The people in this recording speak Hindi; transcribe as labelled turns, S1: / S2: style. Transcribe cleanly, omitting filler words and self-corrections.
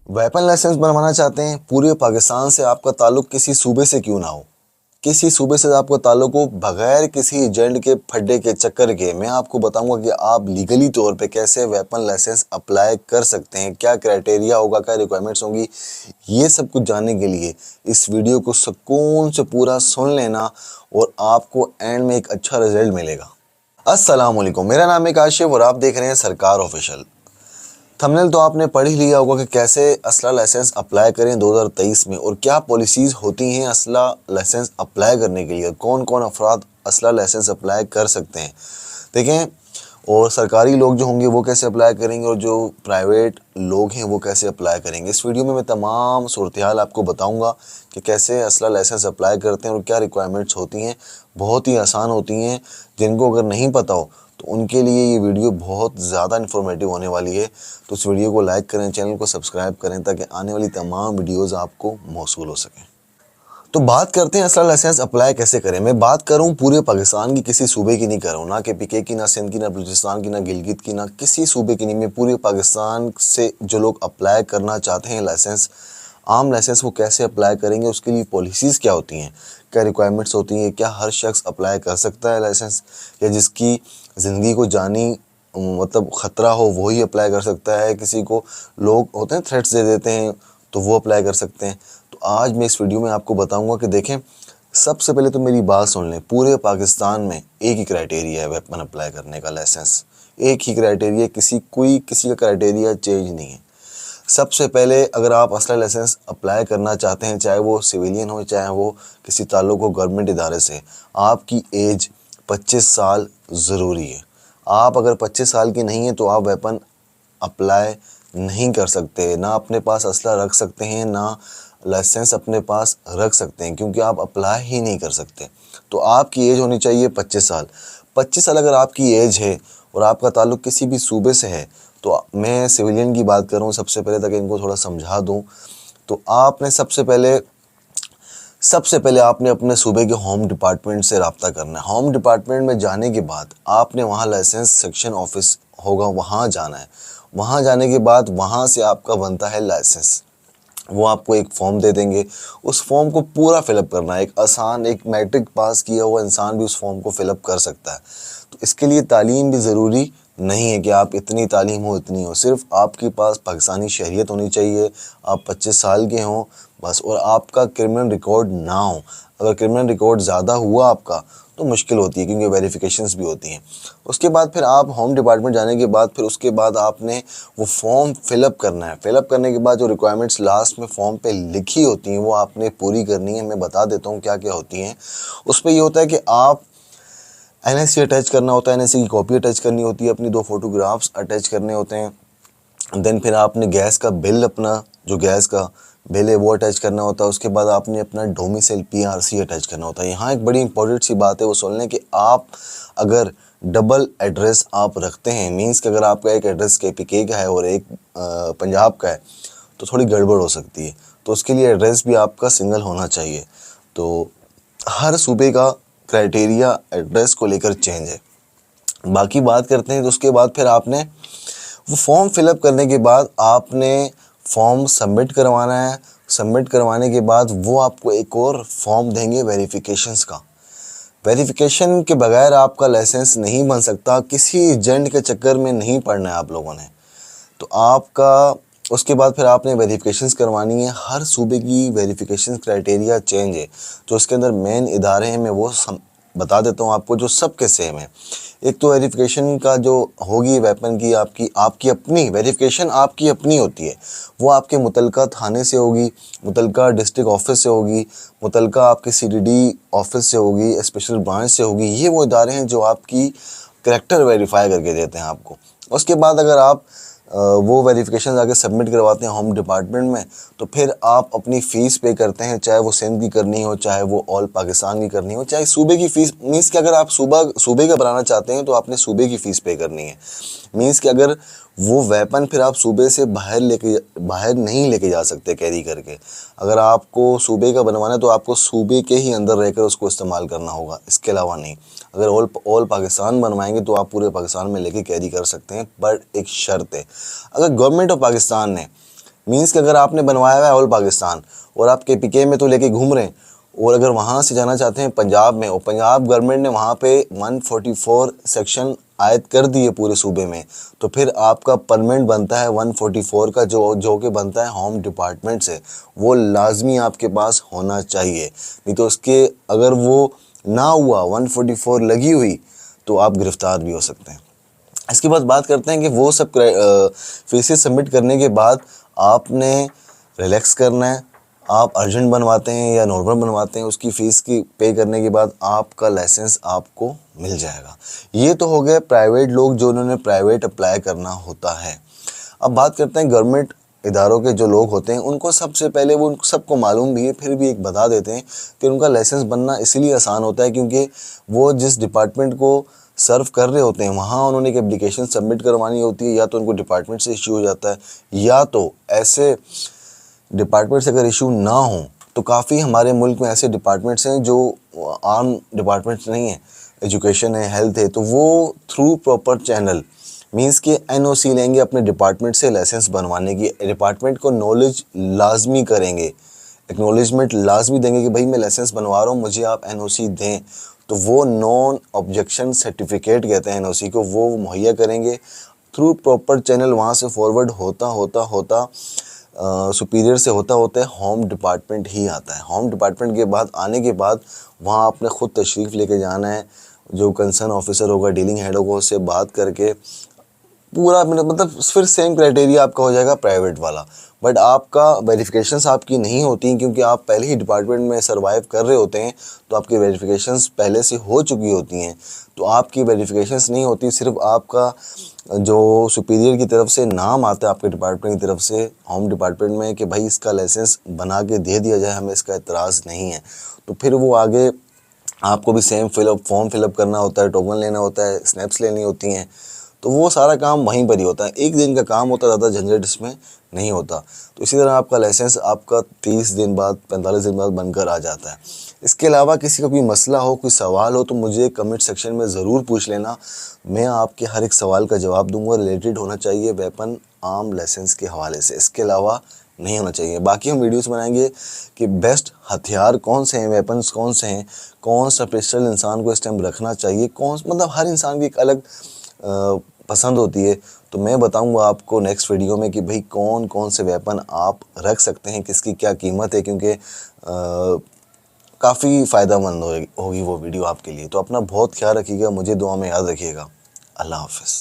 S1: वेपन लाइसेंस बनवाना चाहते हैं? पूरे पाकिस्तान से आपका ताल्लुक किसी सूबे से क्यों ना हो, किसी सूबे से आपका ताल्लुक हो, बगैर किसी एजेंट के फड्डे के चक्कर के मैं आपको बताऊंगा कि आप लीगली तौर पे कैसे वेपन लाइसेंस अप्लाई कर सकते हैं, क्या क्राइटेरिया होगा, क्या रिक्वायरमेंट्स होंगी। ये सब कुछ जानने के लिए इस वीडियो को सुकून से पूरा सुन लेना और आपको एंड में एक अच्छा रिजल्ट मिलेगा। अस्सलाम वालेकुम, मेरा नाम है काशिफ और आप देख रहे हैं सरकार ऑफिशियल। थंबनेल तो आपने पढ़ ही लिया होगा कि कैसे असला लाइसेंस अप्लाई करें 2023 में और क्या पॉलिसीज़ होती हैं असला लाइसेंस अप्लाई करने के लिए, कौन कौन अफराद असला लाइसेंस अप्लाई कर सकते हैं। देखें, और सरकारी लोग जो होंगे वो कैसे अप्लाई करेंगे और जो प्राइवेट लोग हैं वो कैसे अप्लाई करेंगे। इस वीडियो में मैं तमाम सूरत हाल आपको बताऊंगा कि कैसे असला लाइसेंस अप्लाई करते हैं और क्या रिक्वायरमेंट्स होती हैं। बहुत ही आसान होती हैं, जिनको अगर नहीं पता हो तो उनके लिए ये वीडियो बहुत ज़्यादा इन्फॉर्मेटिव होने वाली है। तो इस वीडियो को लाइक करें, चैनल को सब्सक्राइब करें ताकि आने वाली तमाम वीडियोज़ आपको मौसूल हो सकें। तो बात करते हैं असला लाइसेंस अप्लाई कैसे करें। मैं बात करूं पूरे पाकिस्तान की, किसी सूबे की नहीं कर रहा हूं, ना कि पीके की, ना सिंध की, ना बलूचिस्तान की, ना गिलगित की, ना किसी सूबे की नहीं। मैं पूरे पाकिस्तान से जो लोग अप्लाई करना चाहते हैं लाइसेंस, आम लाइसेंस, वो कैसे अप्लाई करेंगे, उसके लिए पॉलिसीज़ क्या होती हैं, क्या रिक्वायरमेंट्स होती हैं, क्या हर शख्स अप्लाई कर सकता है लाइसेंस, या जिसकी ज़िंदगी को जानी मतलब ख़तरा हो वही अप्लाई कर सकता है। किसी को लोग होते हैं थ्रेट्स दे देते हैं तो वो अप्लाई कर सकते हैं। तो आज मैं इस वीडियो में आपको बताऊंगा कि देखें, सबसे पहले तो मेरी बात सुन लें। पूरे पाकिस्तान में एक ही क्राइटेरिया है वेपन अप्लाई करने का, लाइसेंस एक ही क्राइटेरिया, किसी का क्राइटेरिया चेंज नहीं है। सबसे पहले अगर आप असला लाइसेंस अप्लाई करना चाहते हैं, चाहे वो सिविलियन हो चाहे वो किसी ताल्लुक़ हो गवर्नमेंट इदारे से, आपकी एज 25 साल ज़रूरी है। आप अगर 25 साल की नहीं है तो आप वेपन अप्लाई नहीं कर सकते, ना अपने पास असला रख सकते हैं, ना लाइसेंस अपने पास रख सकते हैं, क्योंकि आप अप्लाई ही नहीं कर सकते। तो आपकी एज होनी चाहिए 25 साल। 25 साल अगर आपकी एज है और आपका ताल्लुक़ किसी भी सूबे से है, तो मैं सिविलियन की बात कर रहा हूँ सबसे पहले ताकि इनको थोड़ा समझा दूँ। तो आपने सबसे पहले आपने अपने सूबे के होम डिपार्टमेंट से रब्ता करना है। होम डिपार्टमेंट में जाने के बाद आपने वहाँ लाइसेंस सेक्शन ऑफिस होगा, वहाँ जाना है। वहाँ जाने के बाद वहाँ से आपका बनता है लाइसेंस। वो आपको एक फ़ॉर्म दे देंगे, उस फॉर्म को पूरा फिलअप करना है। एक आसान, एक मैट्रिक पास किया हुआ इंसान भी उस फॉर्म को फिलअप कर सकता है। तो इसके लिए तालीम भी ज़रूरी नहीं है कि आप इतनी तालीम हो इतनी हो, सिर्फ आपके पास पाकिस्तानी शहरियत होनी चाहिए, आप 25 साल के हों बस, और आपका क्रिमिनल रिकॉर्ड ना हो। अगर क्रिमिनल रिकॉर्ड ज़्यादा हुआ आपका तो मुश्किल होती है, क्योंकि वेरिफिकेशंस भी होती हैं। उसके बाद फिर आप होम डिपार्टमेंट जाने के बाद फिर उसके बाद आपने वो फॉर्म फिलअप करना है। फिलअप करने के बाद जो रिक्वायरमेंट्स लास्ट में फॉर्म पे लिखी होती हैं वो आपने पूरी करनी है। मैं बता देता हूँ क्या क्या होती हैं। उस पर ये होता है कि आप एनएससी अटैच करना होता है, एनएससी की कॉपी अटैच करनी होती है, अपनी 2 फोटोग्राफ्स अटैच करने होते हैं। देन फिर आपने गैस का बिल, अपना जो गैस का बिल है वो अटैच करना होता है। उसके बाद आपने अपना डोमिसाइल पीआरसी अटैच करना होता है। यहाँ एक बड़ी इंपॉर्टेंट सी बात है, वो सुन लें कि आप अगर डबल एड्रेस आप रखते हैं, मींस कि अगर आपका एक एड्रेस केपीके का है और एक पंजाब का है, तो थोड़ी गड़बड़ हो सकती है। तो उसके लिए एड्रेस भी आपका सिंगल होना चाहिए। तो हर सूबे का क्राइटेरिया एड्रेस को लेकर चेंज है। बाकी बात करते हैं तो उसके बाद फिर आपने वो फॉर्म फिलअप करने के बाद आपने फॉर्म सबमिट करवाना है। सबमिट करवाने के बाद वो आपको एक और फॉर्म देंगे वेरिफिकेशंस का। वेरिफिकेशन के बगैर आपका लाइसेंस नहीं बन सकता। किसी एजेंट के चक्कर में नहीं पड़ना है आप लोगों ने। तो आपका उसके बाद फिर आपने वेरिफिकेशंस करवानी है। हर सूबे की वेरिफिकेशन क्राइटेरिया चेंज है। जो इसके अंदर मेन इदारे हैं मैं वो बता देता हूँ आपको, जो सबके सेम है। एक तो वेरिफिकेशन का जो होगी वेपन की, आपकी अपनी वेरिफिकेशन आपकी अपनी होती है। वो आपके मुतलका थाने से होगी, मुतलका डिस्ट्रिक्ट ऑफिस से होगी, मुतलका आपके सीडीडी ऑफिस से होगी, स्पेशल ब्रांच से होगी। ये वो इदारे हैं जो आपकी करैक्टर वेरीफाई करके देते हैं आपको। उसके बाद अगर आप वो वेरिफिकेशन आगे सबमिट करवाते हैं होम डिपार्टमेंट में, तो फिर आप अपनी फ़ीस पे करते हैं, चाहे वो सिंध की करनी हो, चाहे वो ऑल पाकिस्तान की करनी हो, चाहे सूबे की फ़ीस। मीन्स कि अगर आप सूबे का बनाना चाहते हैं तो आपने सूबे की फ़ीस पे करनी है। मीन्स कि अगर वो वेपन फिर आप सूबे से बाहर नहीं लेके जा सकते कैरी करके। अगर आपको सूबे का बनवाना है तो आपको सूबे के ही अंदर रहकर उसको इस्तेमाल करना होगा, इसके अलावा नहीं। अगर ऑल पाकिस्तान बनवाएंगे तो आप पूरे पाकिस्तान में लेके कैरी कर सकते हैं, बट एक शर्त है, अगर गवर्नमेंट ऑफ पाकिस्तान ने मीन्स कि अगर आपने बनवाया हुआ है ऑल पाकिस्तान और आप KPK में तो लेके घूम रहे हैं, और अगर वहाँ से जाना चाहते हैं पंजाब में, और पंजाब गवर्नमेंट ने वहाँ पे 144 सेक्शन आयद कर दिए पूरे सूबे में, तो फिर आपका परमानेंट बनता है 144 का, जो कि बनता है होम डिपार्टमेंट से। वो लाजमी आपके पास होना चाहिए, नहीं तो उसके अगर वो ना हुआ 144 लगी हुई तो आप गिरफ़्तार भी हो सकते हैं। इसके बाद बात करते हैं कि वो सब फीसेस सबमिट करने के बाद आपने रिलैक्स करना है। आप अर्जेंट बनवाते हैं या नॉर्मल बनवाते हैं, उसकी फ़ीस की पे करने के बाद आपका लाइसेंस आपको मिल जाएगा। ये तो हो गए प्राइवेट लोग जो उन्होंने प्राइवेट अप्लाई करना होता है। अब बात करते हैं गवर्नमेंट इदारों के जो लोग होते हैं, उनको सबसे पहले वो सबको मालूम भी है, फिर भी एक बता देते हैं कि उनका लाइसेंस बनना इसलिए आसान होता है क्योंकि वो जिस डिपार्टमेंट को सर्व कर रहे होते हैं वहाँ उन्होंने एक एप्लीकेशन सबमिट करवानी होती है, या तो उनको डिपार्टमेंट से इशू हो जाता है, या तो ऐसे डिपार्टमेंट से अगर इशू ना हो तो काफ़ी हमारे मुल्क में ऐसे डिपार्टमेंट्स हैं जो आम डिपार्टमेंट्स नहीं हैं, एजुकेशन है, हेल्थ है, तो वो थ्रू प्रॉपर चैनल मींस कि NOC लेंगे अपने डिपार्टमेंट से लाइसेंस बनवाने की, डिपार्टमेंट को नॉलेज लाजमी करेंगे, एक्नॉलेजमेंट लाजमी देंगे कि भाई मैं लाइसेंस बनवा रहा हूँ, मुझे आप NOC दें, तो वो नॉन ऑब्जेक्शन सर्टिफिकेट कहते हैं NOC को, वो मुहैया करेंगे थ्रू प्रॉपर चैनल। वहाँ से फॉरवर्ड होता सुपीरियर से होता है होम डिपार्टमेंट ही आता है। होम डिपार्टमेंट के बाद आने के बाद वहाँ आपने ख़ुद तशरीफ़ लेके जाना है, जो कंसर्न ऑफिसर होगा, डीलिंग हेड होगा, उससे बात करके पूरा मतलब फिर सेम क्राइटेरिया आपका हो जाएगा प्राइवेट वाला, बट आपका वेरिफिकेशंस आपकी नहीं होती क्योंकि आप पहले ही डिपार्टमेंट में सर्वाइव कर रहे होते हैं, तो आपकी वेरिफिकेशंस पहले से हो चुकी होती हैं, तो आपकी वेरिफिकेशंस नहीं होती, सिर्फ आपका जो सुपीरियर की तरफ से नाम आता है आपके डिपार्टमेंट की तरफ से होम डिपार्टमेंट में कि भाई इसका लाइसेंस बना के दे दिया जाए, हमें इसका एतराज़ नहीं है, तो फिर वो आगे आपको भी सेम फॉर्म फिलअप करना होता है, टोकन लेना होता है, स्नैप्स लेनी होती हैं, तो वो सारा काम वहीं पर ही होता है। एक दिन का काम होता है, ज़्यादा झंझट इसमें नहीं होता। तो इसी तरह आपका लाइसेंस आपका 30 दिन बाद 45 दिन बाद बनकर आ जाता है। इसके अलावा किसी का कोई मसला हो, कोई सवाल हो, तो मुझे कमेंट सेक्शन में ज़रूर पूछ लेना, मैं आपके हर एक सवाल का जवाब दूंगा। रिलेटेड होना चाहिए वेपन आर्म लाइसेंस के हवाले से, इसके अलावा नहीं होना चाहिए। बाकी हम वीडियोस बनाएंगे कि बेस्ट हथियार कौन से हैं, वेपन्स कौन से हैं, कौन सा पिस्टल इंसान को इस टाइम रखना चाहिए, मतलब हर इंसान की एक अलग पसंद होती है, तो मैं बताऊंगा आपको नेक्स्ट वीडियो में कि भाई कौन कौन से वेपन आप रख सकते हैं, किसकी क्या कीमत है, क्योंकि काफ़ी फ़ायदेमंद होगी वो वीडियो आपके लिए। तो अपना बहुत ख्याल रखिएगा, मुझे दुआ में याद रखिएगा। अल्लाह हाफ़िज़।